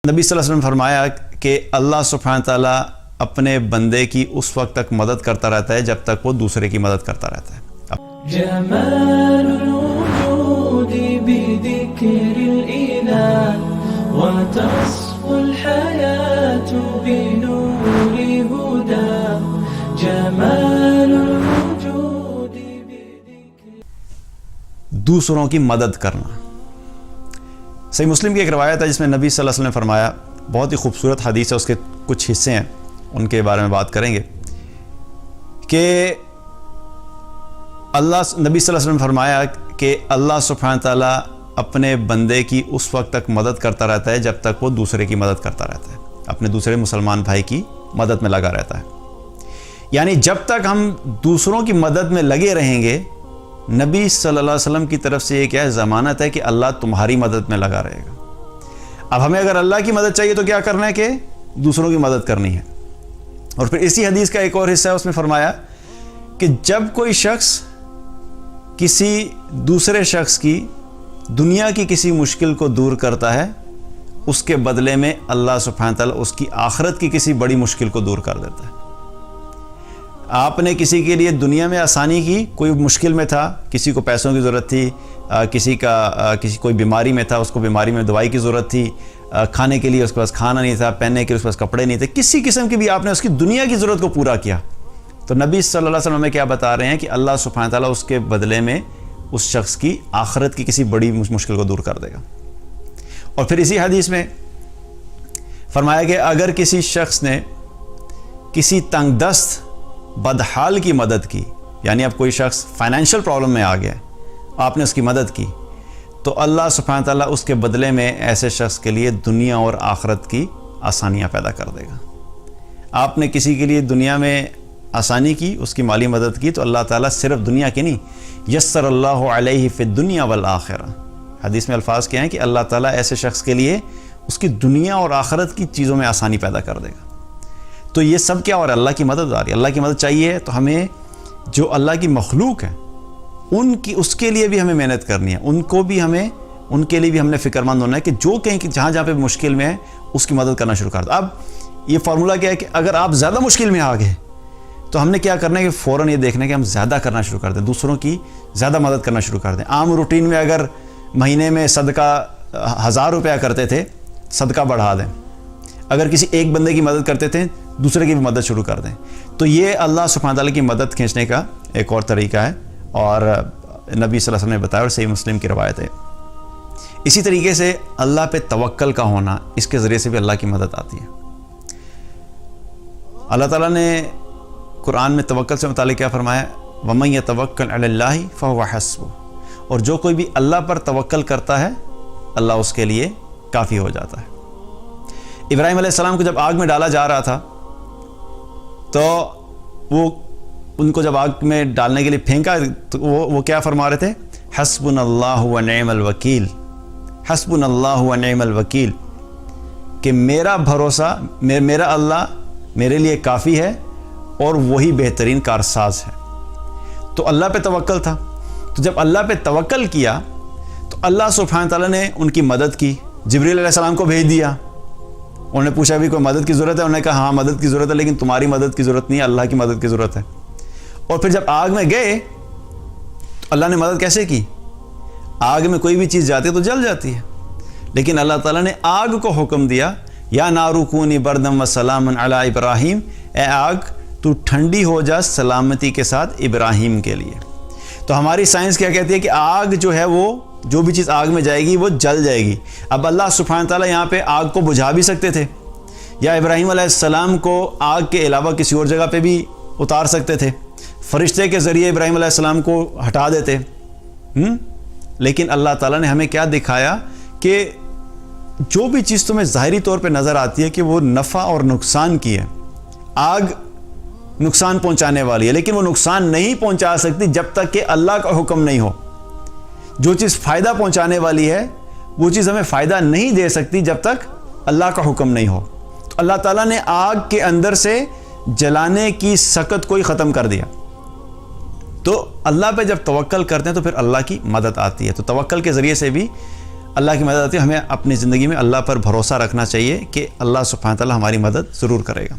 نبی صلی اللہ علیہ وسلم فرمایا کہ اللہ سبحانہ تعالیٰ اپنے بندے کی اس وقت تک مدد کرتا رہتا ہے جب تک وہ دوسرے کی مدد کرتا رہتا ہے۔ جمال الوجود بذكر الإله وتصفو الحياة بنور هدى جمال الوجود بذكر دوسروں کی مدد کرنا۔ صحیح مسلم کی ایک روایت ہے جس میں نبی صلی اللہ علیہ وسلم نے فرمایا، بہت ہی خوبصورت حدیث ہے، اس کے کچھ حصے ہیں، ان کے بارے میں بات کریں گے کہ نبی صلی اللہ علیہ وسلم نے فرمایا کہ اللہ سبحانہ تعالیٰ اپنے بندے کی اس وقت تک مدد کرتا رہتا ہے جب تک وہ دوسرے کی مدد کرتا رہتا ہے، اپنے دوسرے مسلمان بھائی کی مدد میں لگا رہتا ہے۔ یعنی جب تک ہم دوسروں کی مدد میں لگے رہیں گے، نبی صلی اللہ علیہ وسلم کی طرف سے یہ کیا ہے، ضمانت ہے کہ اللہ تمہاری مدد میں لگا رہے گا۔ اب ہمیں اگر اللہ کی مدد چاہیے تو کیا کرنا ہے کہ دوسروں کی مدد کرنی ہے۔ اور پھر اسی حدیث کا ایک اور حصہ ہے، اس میں فرمایا کہ جب کوئی شخص کسی دوسرے شخص کی دنیا کی کسی مشکل کو دور کرتا ہے، اس کے بدلے میں اللہ سبحانہ تعالیٰ اس کی آخرت کی کسی بڑی مشکل کو دور کر دیتا ہے۔ آپ نے کسی کے لیے دنیا میں آسانی کی، کوئی مشکل میں تھا، کسی کو پیسوں کی ضرورت تھی، کسی کوئی بیماری میں تھا، اس کو بیماری میں دوائی کی ضرورت تھی، کھانے کے لیے اس کے پاس کھانا نہیں تھا، پہننے کے لیے اس کے پاس کپڑے نہیں تھے، کسی قسم کی بھی آپ نے اس کی دنیا کی ضرورت کو پورا کیا، تو نبی صلی اللہ علیہ وسلم ہمیں کیا بتا رہے ہیں کہ اللہ سبحانہ تعالیٰ اس کے بدلے میں اس شخص کی آخرت کی کسی بڑی مشکل کو دور کر دے گا۔ اور پھر اسی حدیث میں فرمایا کہ اگر کسی شخص نے کسی تنگ دست بدحال کی مدد کی، یعنی اب کوئی شخص فائنینشیل پرابلم میں آ گیا، آپ نے اس کی مدد کی، تو اللہ سبحانہ تعالیٰ اس کے بدلے میں ایسے شخص کے لیے دنیا اور آخرت کی آسانیاں پیدا کر دے گا۔ آپ نے کسی کے لیے دنیا میں آسانی کی، اس کی مالی مدد کی، تو اللہ تعالیٰ صرف دنیا کی نہیں، یسر اللہ علیہ فی الدنیا والآخرہ، حدیث میں الفاظ کیا ہیں کہ اللہ تعالیٰ ایسے شخص کے لیے اس کی دنیا اور آخرت کی چیزوں میں آسانی پیدا کر دے گا۔ تو یہ سب کیا ہو رہا ہے؟ اللہ کی مدد آ رہی ہے۔ اللہ کی مدد چاہیے تو ہمیں جو اللہ کی مخلوق ہے اس کے لیے بھی ہمیں محنت کرنی ہے، ان کے لیے بھی ہم نے فکر مند ہونا ہے کہ جو کہیں کہ جہاں پہ مشکل میں ہے اس کی مدد کرنا شروع کر دیں۔ اب یہ فارمولہ کیا ہے کہ اگر آپ زیادہ مشکل میں آ گئے تو ہم نے کیا کرنا ہے کہ فوراً یہ دیکھنا ہے کہ ہم زیادہ کرنا شروع کر دیں، دوسروں کی زیادہ مدد کرنا شروع کر دیں۔ عام روٹین میں اگر مہینے میں صدقہ 1000 روپیہ کرتے تھے، صدقہ بڑھا دیں۔ اگر کسی ایک بندے کی مدد کرتے تھے، دوسرے کی بھی مدد شروع کر دیں۔ تو یہ اللہ سبحانہ تعالیٰ کی مدد کھینچنے کا ایک اور طریقہ ہے، اور نبی صلی اللہ علیہ وسلم نے بتایا، اور صحیح مسلم کی روایت ہے۔ اسی طریقے سے اللہ پہ توکل کا ہونا، اس کے ذریعے سے بھی اللہ کی مدد آتی ہے۔ اللہ تعالیٰ نے قرآن میں توکل سے متعلق کیا فرمایا؟ وَمَن يَتَوَكَّلْ عَلَى اللَّهِ فَهُوَ حَسْبُهُ، اور جو کوئی بھی اللہ پر توکل کرتا ہے، اللہ اس کے لیے کافی ہو جاتا ہے۔ ابراہیم علیہ السلام کو جب آگ میں ڈالا جا رہا تھا تو وہ ان کو جب آگ میں ڈالنے کے لیے پھینکا تو وہ کیا فرما رہے تھے؟ حسبنا اللہ ونعم الوکیل، حسبنا اللہ ونعم الوکیل، کہ میرا بھروسہ، میرا اللہ میرے لیے کافی ہے اور وہی بہترین کارساز ہے۔ تو اللہ پہ توکل تھا، تو جب اللہ پہ توکل کیا تو اللہ سبحانہ تعالیٰ نے ان کی مدد کی، جبریل علیہ السلام کو بھیج دیا۔ انہوں نے پوچھا بھی کوئی مدد کی ضرورت ہے؟ انہوں نے کہا ہاں مدد کی ضرورت ہے، لیکن تمہاری مدد کی ضرورت نہیں ہے، اللہ کی مدد کی ضرورت ہے۔ اور پھر جب آگ میں گئے تو اللہ نے مدد کیسے کی؟ آگ میں کوئی بھی چیز جاتی ہے تو جل جاتی ہے، لیکن اللہ تعالیٰ نے آگ کو حکم دیا، یا نارو کونی بردم و سلامن علی ابراہیم، اے آگ تو ٹھنڈی ہو جا سلامتی کے ساتھ ابراہیم کے لیے۔ تو ہماری سائنس کیا کہتی ہے کہ آگ جو ہے، وہ جو بھی چیز آگ میں جائے گی وہ جل جائے گی۔ اب اللہ سبحانہ تعالیٰ یہاں پہ آگ کو بجھا بھی سکتے تھے، یا ابراہیم علیہ السلام کو آگ کے علاوہ کسی اور جگہ پہ بھی اتار سکتے تھے، فرشتے کے ذریعے ابراہیم علیہ السلام کو ہٹا دیتے، لیکن اللہ تعالیٰ نے ہمیں کیا دکھایا کہ جو بھی چیز تمہیں ظاہری طور پہ نظر آتی ہے کہ وہ نفع اور نقصان کی ہے، آگ نقصان پہنچانے والی ہے، لیکن وہ نقصان نہیں پہنچا سکتی جب تک کہ اللہ کا حکم نہیں ہو۔ جو چیز فائدہ پہنچانے والی ہے وہ چیز ہمیں فائدہ نہیں دے سکتی جب تک اللہ کا حکم نہیں ہو۔ تو اللہ تعالیٰ نے آگ کے اندر سے جلانے کی سکت کو ہی ختم کر دیا۔ تو اللہ پہ جب توکل کرتے ہیں تو پھر اللہ کی مدد آتی ہے۔ تو توکل کے ذریعے سے بھی اللہ کی مدد آتی ہے. ہمیں اپنی زندگی میں اللہ پر بھروسہ رکھنا چاہیے کہ اللہ سبحانہ تعالیٰ ہماری مدد ضرور کرے گا.